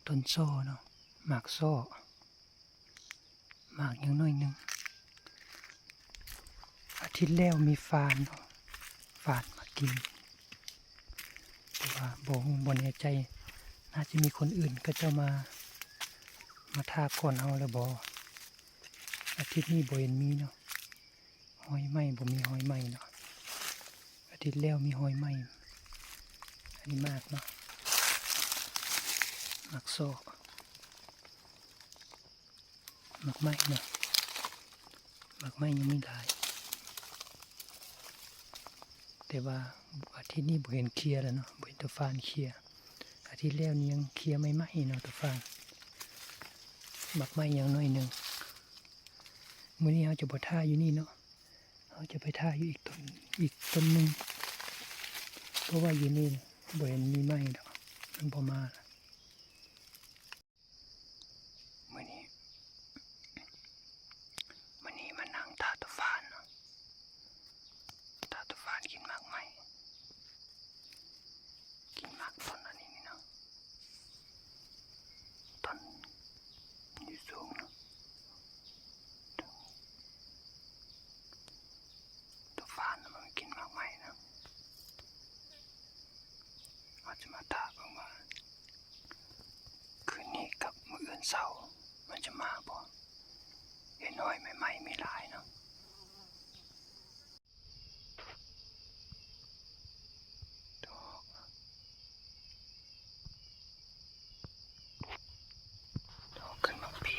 ต้นโซ่เนาะหมากโซ่หมากยังน้อยหนึ่งอาทิตย์แล้วมีฟานเนาะฟานมากินแต่ว่าบ่แน่ใจน่าจะมีคนอื่นก็จะมาทาก่อนเอาแล้วบ่อาทิตย์นี้บ่เห็นมีเนาะหอยไหมบ่มีหอยไหมเนาะอาทิตย์แล้วมีหอยไหมอันนี้มากเนาะหมากโซ่หมากไหมเนาะหมากไหมยังไม่ได้แต่ว่าอาทิตย์นี้บ่เห็นเคลียร์แล้วเนาะบ่เห็นตะฟานเคลียร์อาทิตย์แล้วนี่ยังเคลียร์ไม่ไหมเนาะตะฟานหมากไหมยังน้อยหนึ่งมื้อนี้เราจะบ่ท่าอยู่นี่เนาะเราจะไปท่าอยู่อีกต้นหนึ่งเพราะว่าอยู่นี่บ่เห็นมีไหมดอกมันบ่มามื้อนี้มานั่งท่าตะฟานเนาะท่าตะฟานกินหมากไหมกินหมากต้นอันนี้นี่เนาะต้นอยู่สูงเนาะตะฟานมันกินหมากไหมนะเราจะมาท่ากันว่าคืนนี้กับมื้ออื่นเช้ามันจะมาบ่เห็นน้อยไม่มีหลายเนาะดอกขึ้นมาปี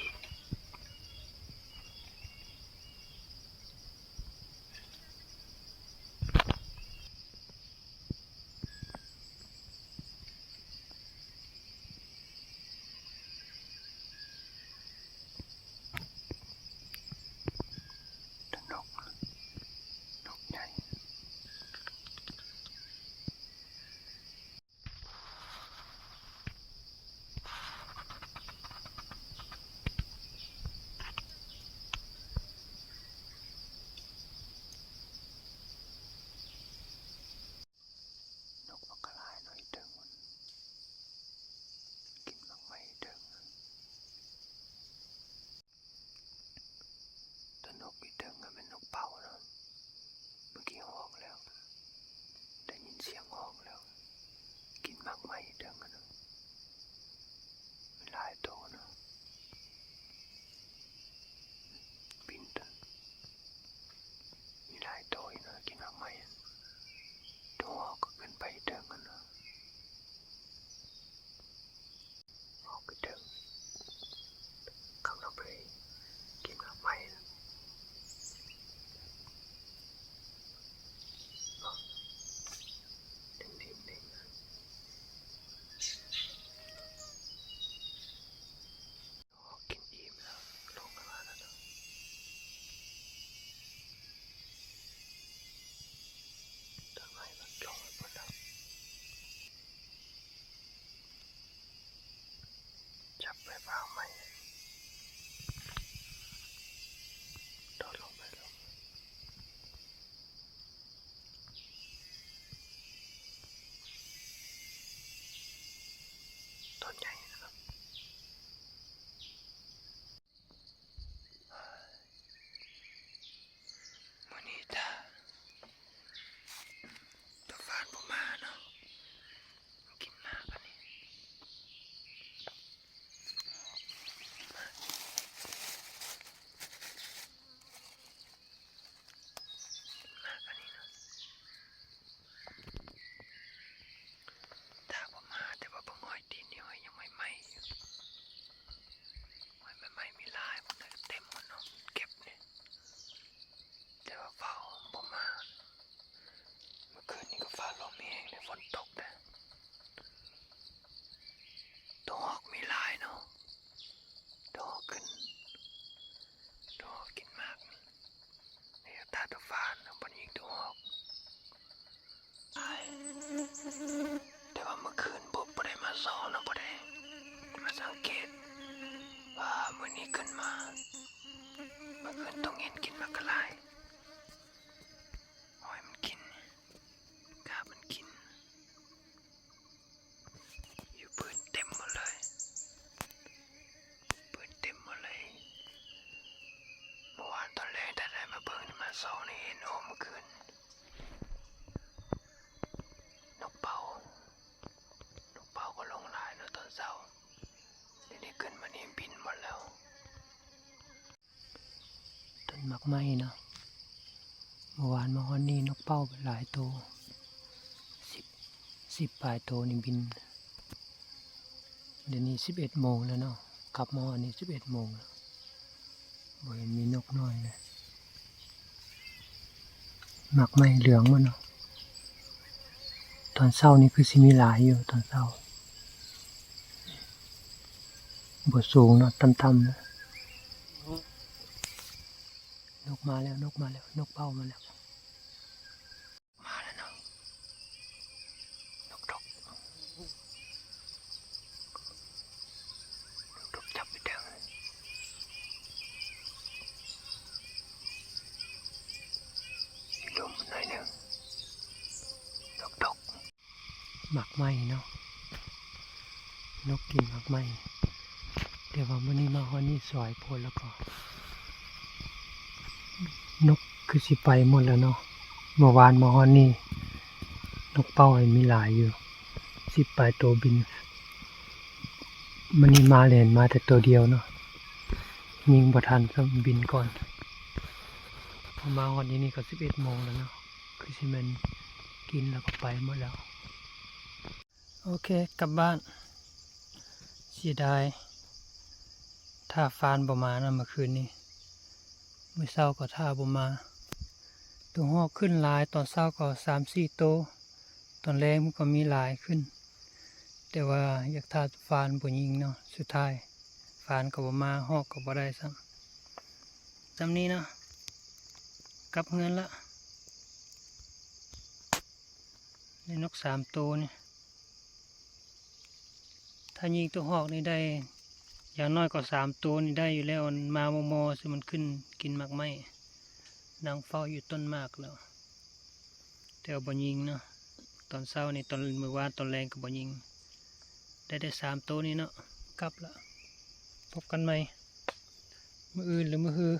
นกใหญ่นกบักกะลายหน่อยเดิงมันกินหมากไหมเดิงแต่นกอีเดิงมันเป็นนกเป่าเนาะเมื่อกี้ฮอกแล้วได้ยินเสียงฮอกแล้วกินหมากไหมเดิงกันเนาะหลายตัวเนาะบินตันมีหลายตัวเนาะกินหมากไหมตัวฮอกก็ขึ้นไปเดิงกันเนาะฮอกก็เดิงข้างนอกไปกินหมากไหมนิ่งกินอิ่มแล้วลงมาแล้วเนาะทำไมมันลงไปหมดแล้วจับไปเปล่าไหมโดดลงไปแล้วต้นใหญ่นะครับมื้อนี้ตะฟานบ่มาเนาะกินมากอันนี้มากอันนี้เนาะถ้าบ่มาแต่ว่าบ่หอยตีนนี่หอยยังไม่ไหม้อยู่หอยไม่ไหม้มีลายมันเต็มมันเนาะเก็บเนี่ยแต่ว่าเฝ้าบ่มาเมื่อคืนนี้ก็ฟ้าลมแห้งเลยฝนตกแต่ตัวหอกมีลายเนาะตัวหอกขึ้นตัวหอกกินมากนี่ตาตัวฟานนะบนยิงตัวหอกแต่ว่าเมื่อคืนบ่ได้มาซ้อนะบ่ได้มาสังเกตว่ามื้อนี้ขึ้นมาเมื่อคืนต้องเห็นกินมากกะลายหอยมันกินกาบมันกินอยู่พื้นเต็มหมดเลย เช้าเดี๋ยวนี้ขึ้นมานี่บินหมดแล้วต้นหมากไม้เนาะเมื่อวานมาฮอนนี่นกเป้าไปหลายตัวสิบปลายตัวนี่บินเดี๋ยวนี้11 โมงแล้วเนาะกลับมาฮอนนี่11 โมงแล้วบ่เห็นมีนกน้อยเลยหมากไม้เหลืองมันเนาะตอนเช้านี่คือสิมีหลายอยู่ตอนเช้าบ่สูงเนาะต่ำๆนะนกมาแล้วนกเป้ามาแล้วมาแล้วเนาะนกดกจับไปเด้อมีลมหน่อยหนึงนกดกหมากไม้เนาะนกกินหมากไม้เดี๋ยวว่ามื้อนี้มาฮอดนี่สวยโพดแล้วก็นกคือสิไปหมดแล้วเนาะเมื่อวานมาฮอดนี่นกเป้ามีหลายอยู่10 ปลายตัวบินมันนี่มาเล่นมาแต่ตัวเดียวเนาะยิงบ่ทันซ้ำบินก่อนพอมาฮอดนี่ก็11 โมงแล้วเนาะคือสิแม่นกินแล้วก็ไปหมดแล้วโอเคกลับบ้านเสียดายถ้าฟานบ่มานะเมื่อคืนนี้มื้อเช้าก็ท่าบ่มาตัวฮอกขึ้นหลายตอนเช้าก็3-4 ตัวตอนแรงมันก็มีหลายขึ้นแต่ว่าอยากท่าฟานบ่ยิงเนาะสุดท้ายฟานก็บ่มาฮอกก็บ่ได้ซ้ำนี้เนาะกลับเงินละได้นก3 ตัวนี่ถ้ายิงตัวฮอกนี่ได้อย่างน้อยก็3 ตัวนี่ได้อยู่แล้วมาโมสิมันขึ้นกินหมากไม้นางเฝ้าอยู่ต้นมากแล้วแต่บ่ยิงเนาะตอนเช้านี่ตอนมื้อวานตอนแรงก็บ่ยิงได้3 ตัวนี่เนาะกลับละพบกันใหม่มื้ออื่นหรือมื้อฮือ